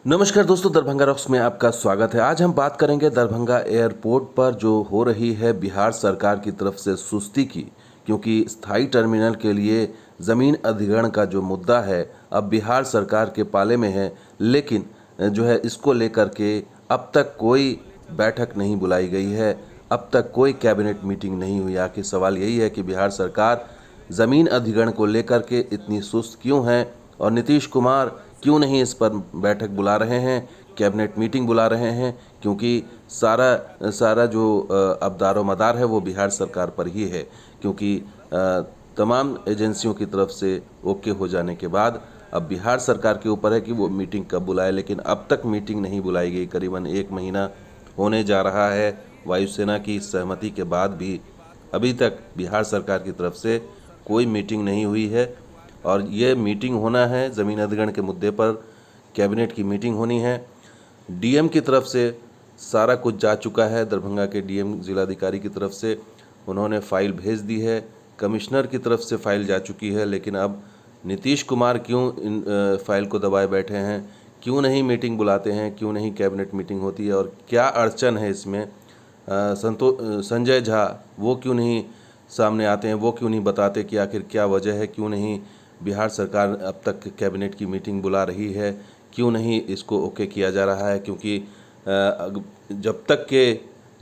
नमस्कार दोस्तों, दरभंगा रॉक्स में आपका स्वागत है। आज हम बात करेंगे दरभंगा एयरपोर्ट पर जो हो रही है बिहार सरकार की तरफ से सुस्ती की, क्योंकि स्थायी टर्मिनल के लिए ज़मीन अधिग्रहण का जो मुद्दा है अब बिहार सरकार के पाले में है। लेकिन जो है इसको लेकर के अब तक कोई बैठक नहीं बुलाई गई है, अब तक कोई कैबिनेट मीटिंग नहीं हुई। आखिर सवाल यही है कि बिहार सरकार ज़मीन अधिग्रहण को लेकर के इतनी सुस्त क्यों है और नीतीश कुमार क्यों नहीं इस पर बैठक बुला रहे हैं, कैबिनेट मीटिंग बुला रहे हैं, क्योंकि सारा जो अब दारोमदार है वो बिहार सरकार पर ही है। क्योंकि तमाम एजेंसियों की तरफ से ओके हो जाने के बाद अब बिहार सरकार के ऊपर है कि वो मीटिंग कब बुलाए, लेकिन अब तक मीटिंग नहीं बुलाई गई। करीबन 1 महीना होने जा रहा है। वायुसेना की सहमति के बाद भी अभी तक बिहार सरकार की तरफ से कोई मीटिंग नहीं हुई है और ये मीटिंग होना है ज़मीन अधिग्रहण के मुद्दे पर। कैबिनेट की मीटिंग होनी है। डीएम की तरफ से सारा कुछ जा चुका है। दरभंगा के डीएम जिलाधिकारी की तरफ से उन्होंने फ़ाइल भेज दी है, कमिश्नर की तरफ से फ़ाइल जा चुकी है। लेकिन अब नीतीश कुमार क्यों इन फाइल को दबाए बैठे हैं, क्यों नहीं मीटिंग बुलाते हैं, क्यों नहीं कैबिनेट मीटिंग होती है और क्या अड़चन है इसमें? संजय झा वो क्यों नहीं सामने आते हैं, वो क्यों नहीं बताते कि आखिर क्या वजह है, क्यों नहीं बिहार सरकार अब तक कैबिनेट की मीटिंग बुला रही है, क्यों नहीं इसको ओके किया जा रहा है? क्योंकि जब तक के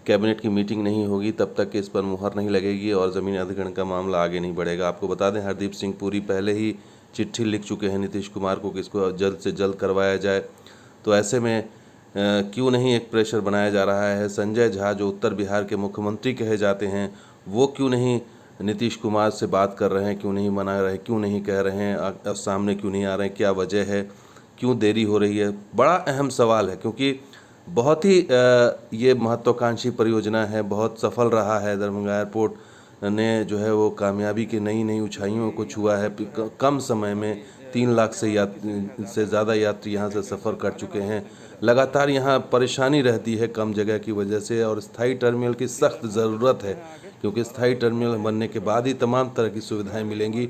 कैबिनेट की मीटिंग नहीं होगी तब तक इस पर मुहर नहीं लगेगी और ज़मीन अधिग्रहण का मामला आगे नहीं बढ़ेगा। आपको बता दें, हरदीप सिंह पुरी पहले ही चिट्ठी लिख चुके हैं नीतीश कुमार को कि इसको जल्द से जल्द करवाया जाए। तो ऐसे में क्यों नहीं एक प्रेशर बनाया जा रहा है? संजय झा जो उत्तर बिहार के मुख्यमंत्री कहे जाते हैं, वो क्यों नहीं नीतीश कुमार से बात कर रहे हैं, क्यों नहीं मना रहे, क्यों नहीं कह रहे हैं, सामने क्यों नहीं आ रहे हैं, क्या वजह है, क्यों देरी हो रही है? बड़ा अहम सवाल है, क्योंकि बहुत ही ये महत्वाकांक्षी परियोजना है, बहुत सफल रहा है। दरभंगा एयरपोर्ट ने जो है वो कामयाबी की नई नई ऊंचाइयों को छुआ है। कम समय में 3 लाख से ज़्यादा यात्री यहाँ से सफ़र कर चुके हैं। लगातार यहाँ परेशानी रहती है कम जगह की वजह से और स्थायी टर्मिनल की सख्त ज़रूरत है, क्योंकि स्थायी टर्मिनल बनने के बाद ही तमाम तरह की सुविधाएं मिलेंगी।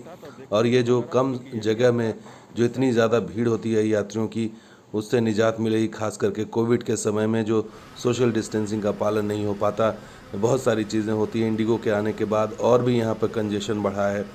और ये जो कम जगह में जो इतनी ज़्यादा भीड़ होती है यात्रियों की, उससे निजात मिलेगी। खास करके कोविड के समय में जो सोशल डिस्टेंसिंग का पालन नहीं हो पाता, बहुत सारी चीज़ें होती हैं। इंडिगो के आने के बाद और भी यहाँ पर कंजेशन बढ़ा है।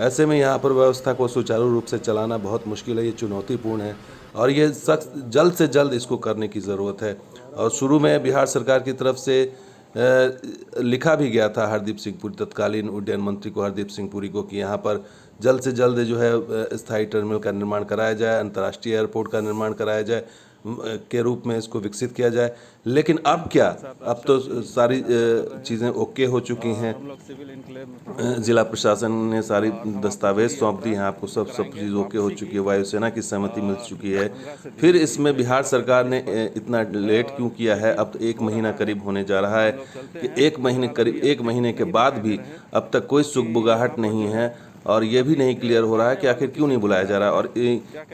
ऐसे में यहाँ पर व्यवस्था को सुचारू रूप से चलाना बहुत मुश्किल है, ये चुनौतीपूर्ण है और ये सख्त जल्द से जल्द इसको करने की ज़रूरत है। और शुरू में बिहार सरकार की तरफ से लिखा भी गया था हरदीप सिंह पुरी, तत्कालीन उड्डयन मंत्री को, हरदीप सिंह पुरी को, कि यहाँ पर जल्द से जल्द जो है स्थायी टर्मिनल का निर्माण कराया जाए, अंतर्राष्ट्रीय एयरपोर्ट का निर्माण कराया जाए के रूप में इसको विकसित किया जाए। लेकिन अब क्या, अब तो सारी चीज़ें ओके हो चुकी हैं। जिला प्रशासन ने सारी दस्तावेज सौंप दी हैं आपको, सब चीज़ ओके हो चुकी है, वायुसेना की सहमति मिल चुकी है। फिर इसमें बिहार सरकार ने इतना लेट क्यों किया है? अब तो 1 महीना करीब होने जा रहा है कि करीब 1 महीने के बाद भी अब तक कोई सुगबुगाहट नहीं है और ये भी नहीं क्लियर हो रहा है कि आखिर क्यों नहीं बुलाया जा रहा। और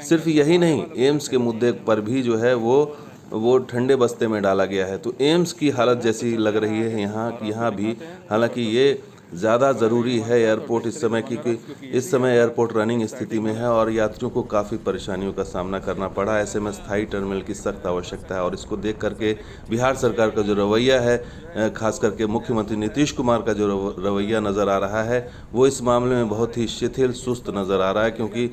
सिर्फ यही नहीं, एम्स के मुद्दे पर भी जो है वो ठंडे बस्ते में डाला गया है। तो एम्स की हालत जैसी लग रही है यहाँ भी। हालांकि ये ज़्यादा ज़रूरी है एयरपोर्ट इस समय, क्योंकि इस समय एयरपोर्ट रनिंग स्थिति में है और यात्रियों को काफ़ी परेशानियों का सामना करना पड़ा। ऐसे में स्थायी टर्मिनल की सख्त आवश्यकता है और इसको देख करके बिहार सरकार का जो रवैया है, खास करके मुख्यमंत्री नीतीश कुमार का जो रवैया नज़र आ रहा है, वो इस मामले में बहुत ही शिथिल सुस्त नज़र आ रहा है। क्योंकि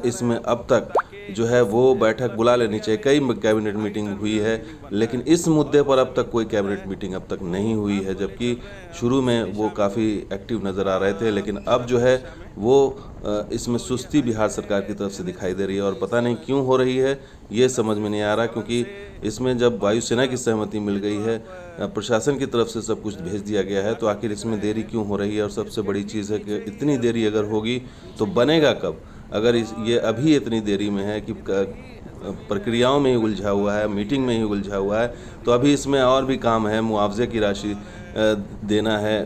इसमें अब तक जो है वो बैठक बुला लेनी चाहिए। कई कैबिनेट मीटिंग हुई है, लेकिन इस मुद्दे पर अब तक कोई कैबिनेट मीटिंग अब तक नहीं हुई है, जबकि शुरू में वो काफ़ी एक्टिव नज़र आ रहे थे। लेकिन अब जो है वो इसमें सुस्ती बिहार सरकार की तरफ से दिखाई दे रही है और पता नहीं क्यों हो रही है, ये समझ में नहीं आ रहा। क्योंकि इसमें जब वायुसेना की सहमति मिल गई है, प्रशासन की तरफ से सब कुछ भेज दिया गया है, तो आखिर इसमें देरी क्यों हो रही है? और सबसे बड़ी चीज़ है कि इतनी देरी अगर होगी तो बनेगा कब? अगर ये अभी इतनी देरी में है कि प्रक्रियाओं में ही उलझा हुआ है, मीटिंग में ही उलझा हुआ है, तो अभी इसमें और भी काम है। मुआवजे की राशि देना है,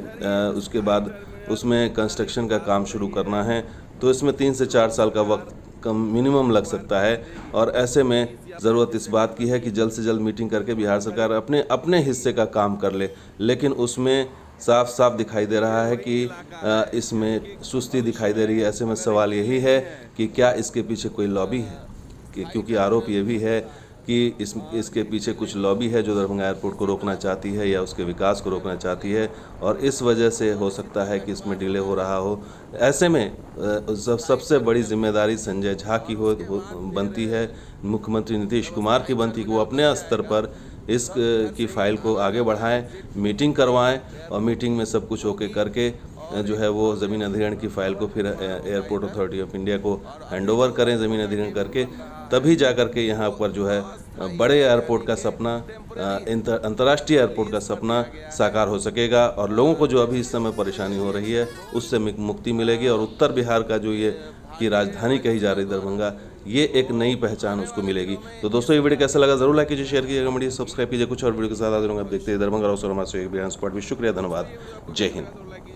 उसके बाद उसमें कंस्ट्रक्शन का काम शुरू करना है, तो इसमें 3 से 4 साल का वक्त कम मिनिमम लग सकता है। और ऐसे में ज़रूरत इस बात की है कि जल्द से जल्द मीटिंग करके बिहार सरकार अपने हिस्से का काम कर ले। लेकिन उसमें साफ साफ दिखाई दे रहा है कि इसमें सुस्ती दिखाई दे रही है। ऐसे में सवाल यही है कि क्या इसके पीछे कोई लॉबी है? क्योंकि आरोप ये भी है कि इसके पीछे कुछ लॉबी है जो दरभंगा एयरपोर्ट को रोकना चाहती है या उसके विकास को रोकना चाहती है, और इस वजह से हो सकता है कि इसमें डिले हो रहा हो। ऐसे में सबसे बड़ी जिम्मेदारी संजय झा की बनती है, मुख्यमंत्री नीतीश कुमार की बनती है कि वो अपने स्तर पर इस की फाइल को आगे बढ़ाएं, मीटिंग करवाएं, और मीटिंग में सब कुछ ओके करके जो है वो ज़मीन अधिग्रहण की फ़ाइल को फिर एयरपोर्ट अथॉरिटी ऑफ इंडिया को हैंडओवर करें ज़मीन अधिग्रहण करके। तभी जा कर के यहाँ पर जो है बड़े एयरपोर्ट का सपना, अंतर्राष्ट्रीय एयरपोर्ट का सपना साकार हो सकेगा, और लोगों को जो अभी इस समय परेशानी हो रही है उससे मुक्ति मिलेगी, और उत्तर बिहार का जो ये की राजधानी कही जा रही दरभंगा, ये एक नई पहचान उसको मिलेगी। तो दोस्तों, ये वीडियो कैसा लगा जरूर लाइक कीजिए, शेयर कीजिए, कमेंट सब्सक्राइब कीजिए। कुछ और वीडियो के साथ हाजिर होंगे। आप देखते हैं दरभंगा स्क्वाड भी। शुक्रिया, धन्यवाद, जय हिंद।